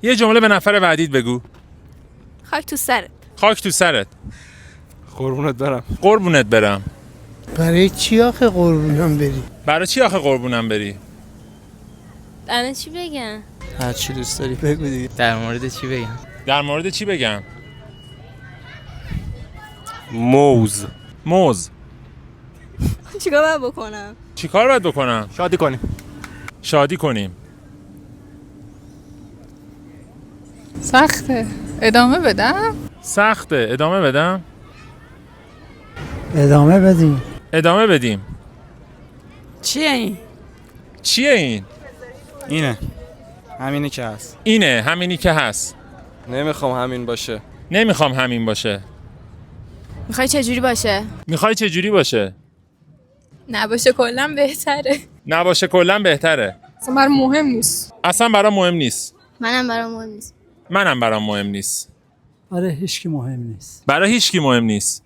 یه جمله به نفر بعدیت بگو. خاک تو سرت. خاک تو سرت. قربونت برم. قربونت برم. برای چی آخه قربونم بری؟ برای چی آخه قربونم بری؟ الان چی بگم؟ هر چی دوست داری بگو دیگه. در مورد چی بگم؟ در مورد چی بگم؟ موز. موز. چیکار باید بکنم؟ چیکار باید بکنم؟ شادی کنیم. شادی کنیم. سخته. ادامه بدم؟ سخته. ادامه بدم؟ ادامه بدیم. ادامه بدیم. چیه این؟ چیه این؟ اینه. همینی که هست. اینه، همینی که هست. نمیخوام همین باشه. نمیخوام همین باشه. میخوای چجوری باشه؟ میخوای چه جوری باشه؟ نباشه کلا بهتره. نباشه کلا بهتره. اصلا برام مهم نیست. اصلا برام مهم نیست. منم برام مهم نیست. منم برام مهم نیست. آره هیچکی مهم نیست. برای هیچکی مهم نیست.